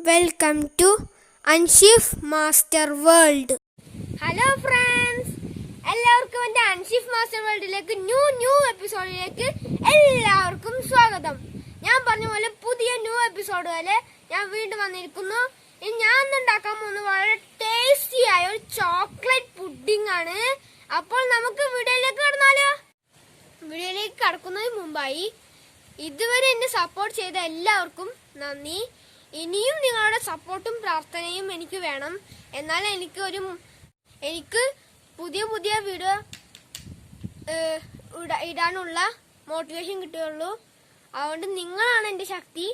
Welcome to Anshif Master World. Hello friends, എല്ലാവർക്കും എൻ്റെ Anshif master വേൾഡിലേക്ക് ന്യൂ എപ്പിസോഡിലേക്ക് എല്ലാവർക്കും സ്വാഗതം. ഞാൻ പറഞ്ഞ പോലെ പുതിയ എപ്പിസോഡുകളിൽ ഞാൻ വീണ്ടും വന്നിരിക്കുന്നു. ഇനി ഞാൻ ഉണ്ടാക്കാൻ പോകുന്നത് വളരെ ടേസ്റ്റി ആയ ഒരു ചോക്ലേറ്റ് പുഡിംഗ് ആണ്. അപ്പോൾ നമുക്ക് വീഡിയോയിലേക്ക് കടന്നാലോ? വീഡിയോയിലേക്ക് കടക്കുന്നതിന് മുമ്പായി ഇതുവരെ എന്നെ സപ്പോർട്ട് ചെയ്ത എല്ലാവർക്കും നന്ദി. ഇനിയും നിങ്ങളുടെ സപ്പോർട്ടും പ്രാർത്ഥനയും എനിക്ക് വേണം. എന്നാൽ എനിക്ക് പുതിയ വീഡിയോ ഇടാനുള്ള മോട്ടിവേഷൻ കിട്ടുകയുള്ളൂ. അതുകൊണ്ട് നിങ്ങളാണ് എൻ്റെ ശക്തി.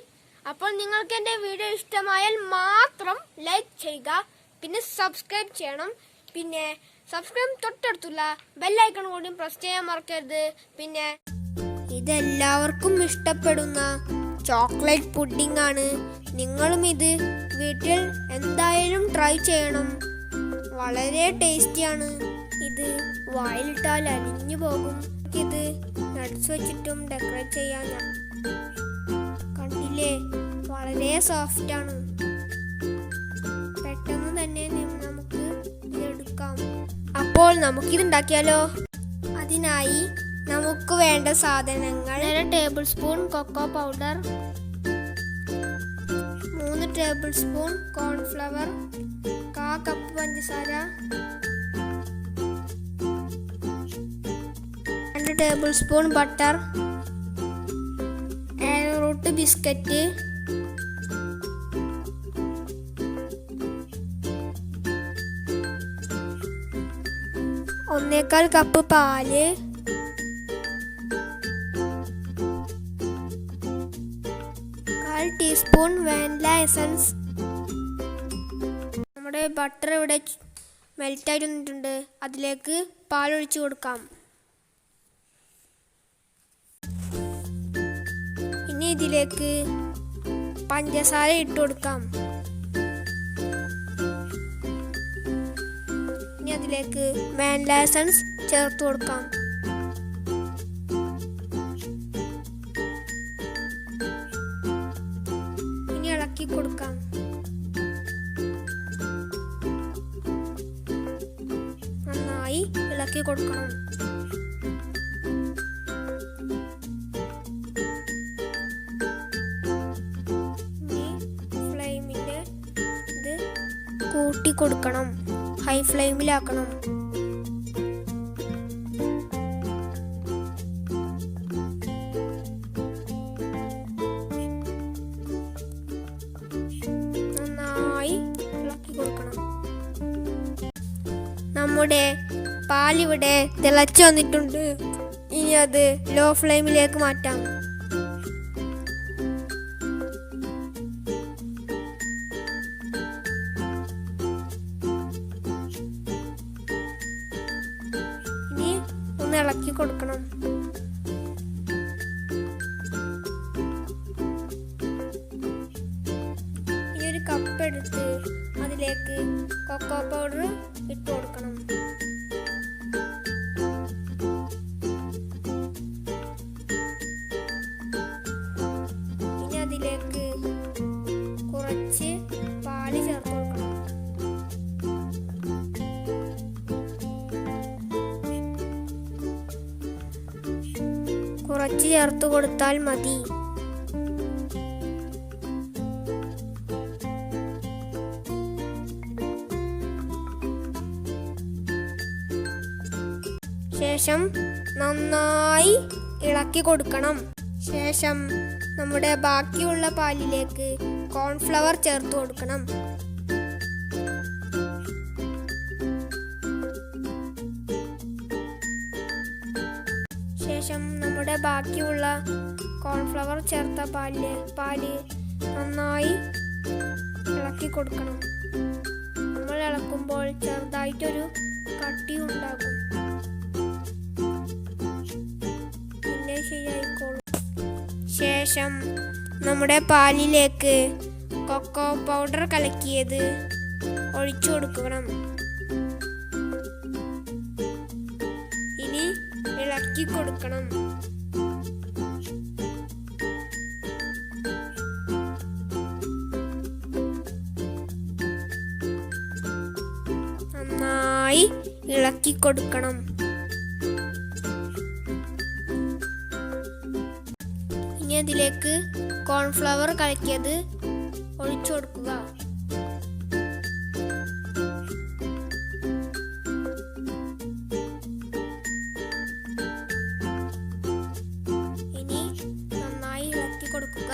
അപ്പോൾ നിങ്ങൾക്ക് എൻ്റെ വീഡിയോ ഇഷ്ടമായാൽ മാത്രം ലൈക്ക് ചെയ്യുക, പിന്നെ സബ്സ്ക്രൈബ് ചെയ്യണം. പിന്നെ സബ്സ്ക്രൈബ് തൊട്ടടുത്തുള്ള ബെല്ലൈക്കൺ കൂടി പ്രസ് ചെയ്യാൻ മറക്കരുത്. പിന്നെ ഇതെല്ലാവർക്കും ഇഷ്ടപ്പെടുന്ന ചോക്ലേറ്റ് പുഡിംഗ് ആണ്. നിങ്ങളും ഇത് വീട്ടിൽ എന്തായാലും ട്രൈ ചെയ്യണം. വളരെ ടേസ്റ്റിയാണ്. ഇത് വായിലിട്ടാൽ അലിഞ്ഞു പോകും. ഇത് നട്ട്സ് വെച്ചിട്ടും ഡെക്കറേറ്റ് ചെയ്യാൻ. കണ്ടില്ലേ, വളരെ സോഫ്റ്റ് ആണ്. പെട്ടെന്ന് തന്നെ നമുക്ക് ഇതെടുക്കാം. അപ്പോൾ നമുക്കിത് ഉണ്ടാക്കിയാലോ? അതിനായി നമുക്ക് വേണ്ട സാധനങ്ങൾ: 1 table spoon cocoa powder, 3 table spoon cornflour, 1/4 cup പഞ്ചസാര, 2 table spoon butter, arrowroot biscuit, ഒന്നേകാൽ കപ്പ് പാല്, 1/4 ടീസ്പൂൺ വാനില എസൻസ്. നമ്മുടെ ബട്ടർ ഇവിടെ മെൽറ്റായിട്ട് വന്നിട്ടുണ്ട്. അതിലേക്ക് പാലൊഴിച്ചു കൊടുക്കാം. ഇനി ഇതിലേക്ക് പഞ്ചസാര ഇട്ട് കൊടുക്കാം. ഇനി അതിലേക്ക് വാനില എസൻസ് ചേർത്ത് കൊടുക്കാം. ഇനി ഇളക്കി കൊടുക്കാം. നന്നായി ഇളക്കി കൊടുക്കണം. ഫ്ലെയിമിന്റെ ഇത് കൂട്ടി കൊടുക്കണം. ഹൈ ഫ്ലെയിമിലാക്കണം. നന്നായി ഇളക്കി കൊടുക്കണം. നമ്മുടെ പാലിവിടെ തിളച്ചു വന്നിട്ടുണ്ട്. ഇനി അത് ലോ ഫ്ലെയിമിലേക്ക് മാറ്റാം. ഇനി ഒന്ന് ഇളക്കി കൊടുക്കണം. ഇനി ഒരു കപ്പ് എടുത്ത് അതിലേക്ക് കൊക്കോ പൗഡർ ഇട്ട് കൊടുക്കണം. ഇനി അതിലേക്ക് കുറച്ച് പാല് ചേർത്ത് കൊടുക്കണം. കുറച്ച് ചേർത്ത് കൊടുത്താൽ മതി. ശേഷം നന്നായി ഇളക്കി കൊടുക്കണം. ശേഷം നമ്മുടെ ബാക്കിയുള്ള പാലിലേക്ക് കോൺഫ്ലവർ ചേർത്ത് കൊടുക്കണം. ശേഷം നമ്മുടെ ബാക്കിയുള്ള കോൺഫ്ലവർ ചേർത്ത പാല് നന്നായി ഇളക്കി കൊടുക്കണം. നമ്മൾ ഇളക്കുമ്പോൾ ചെറുതായിട്ടൊരു കട്ടി ഉണ്ടാകും. പിന്നെ ശരിയായിക്കോളും. ശേഷം നമ്മുടെ പാലിലേക്ക് കൊക്കോ പൗഡർ കലക്കിയത് ഒഴിച്ചു കൊടുക്കണം. ഇനി ഇളക്കി കൊടുക്കണം. നന്നായി ഇളക്കി കൊടുക്കണം. ഇനി അതിലേക്ക് കോൺഫ്ലവർ കലക്കിയത് ഒഴിച്ചു കൊടുക്കുക. ഇനി നന്നായി ഇളക്കി കൊടുക്കുക.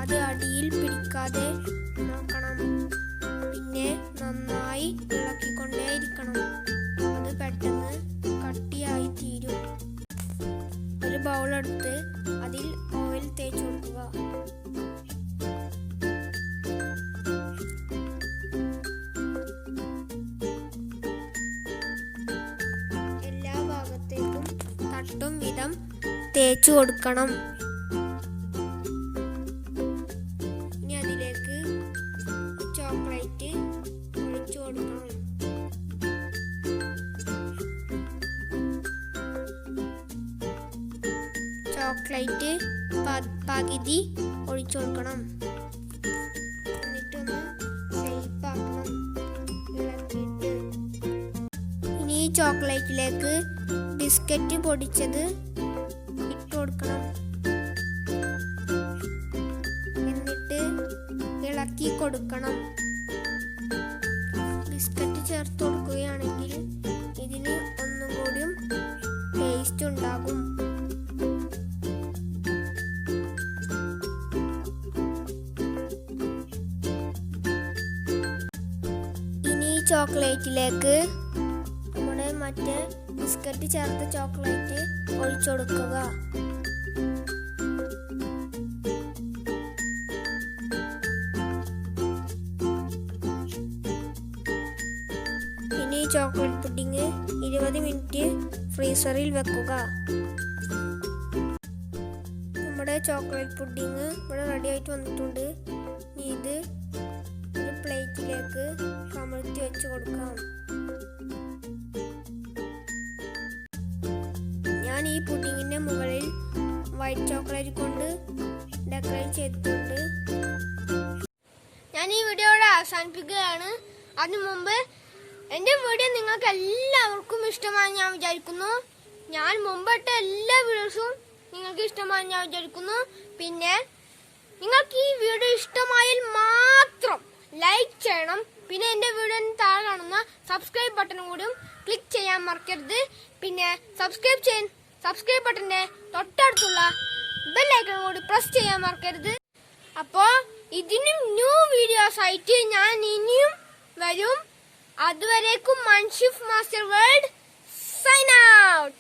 അത് അടിയിൽ പിടിക്കാതെ നോക്കണം. പിന്നെ നന്നായി ഇളക്കിക്കൊണ്ടേയിരിക്കണം. അത് പെട്ടെന്ന് കട്ടിയായി തീരും. ഒരു ബൗൾ എടുത്ത് അതിൽ ഓയിൽ തേച്ചു കൊടുക്കുക. എല്ലാ ഭാഗത്തേക്കും തട്ടും വിധം തേച്ചു കൊടുക്കണം. ഇനി അതിലേക്ക് ചോക്ലേറ്റ് ഒഴിച്ചു കൊടുക്കണം. ചോക്ലേറ്റ് പകുതി ഒഴിച്ചു കൊടുക്കണം. എന്നിട്ടൊന്ന് ഷേപ്പാക്കണം ഇളക്കിയിട്ട്. ഇനി ഈ ചോക്ലേറ്റിലേക്ക് ബിസ്ക്കറ്റ് പൊടിച്ചത് ഇട്ട് കൊടുക്കണം. എന്നിട്ട് ഇളക്കി കൊടുക്കണം. ബിസ്ക്കറ്റ് ചേർത്ത് കൊടുക്കുകയാണെങ്കിൽ ഇതിന് ഒന്നും കൂടിയും ടേസ്റ്റ് ഉണ്ടാകും. ഇനി ഈ ചോക്ലേറ്റിലേക്ക് നമ്മുടെ മറ്റേ ബിസ്ക്കറ്റ് ചേർത്ത ചോക്ലേറ്റ് ഒഴിച്ചു കൊടുക്കുക. ഇനി ചോക്ലേറ്റ് പുഡിംഗ് 20 മിനിറ്റ് ഫ്രീസറിൽ വെക്കുക. നമ്മുടെ ചോക്ലേറ്റ് പുഡിംഗ് ഇവിടെ റെഡി ആയിട്ട് വന്നിട്ടുണ്ട്. ഇനി ഇത് ഒരു പ്ലേറ്റിലേക്ക് കമഴ്ത്തി വെച്ച് കൊടുക്കാം. ഞാൻ ഈ പുഡിങ്ങിന്റെ മുകളിൽ വൈറ്റ് ചോക്ലേറ്റ് കൊണ്ട് ഡെക്കറേറ്റ് ചെയ്തിട്ടുണ്ട്. ഞാൻ ഈ വീഡിയോ ഇവിടെ അവസാനിപ്പിക്കുകയാണ്. അതിനു മുമ്പ് എൻ്റെ വീഡിയോ നിങ്ങൾക്ക് എല്ലാവർക്കും ഇഷ്ടമായി ഞാൻ വിചാരിക്കുന്നു. ഞാൻ മുമ്പിട്ട എല്ലാ വീഡിയോസും നിങ്ങൾക്ക് ഇഷ്ടമായി ഞാൻ വിചാരിക്കുന്നു. പിന്നെ നിങ്ങൾക്ക് ഈ വീഡിയോ ഇഷ്ടമായാൽ മാത്രം ലൈക്ക് ചെയ്യണം. പിന്നെ എൻ്റെ വീഡിയോന് താഴെ കാണുന്ന സബ്സ്ക്രൈബ് ബട്ടണും കൂടിയും ക്ലിക്ക് ചെയ്യാൻ മറക്കരുത്. പിന്നെ സബ്സ്ക്രൈബ് ബട്ടന്റെ തൊട്ടടുത്തുള്ള ബെല്ലൈക്കൺ കൂടി പ്രസ് ചെയ്യാൻ മറക്കരുത്. അപ്പോൾ ഇതിനും ന്യൂ വീഡിയോസ് ആയിട്ട് ഞാൻ ഇനിയും വരും. അതുവരേക്കും Anshif master world sign out.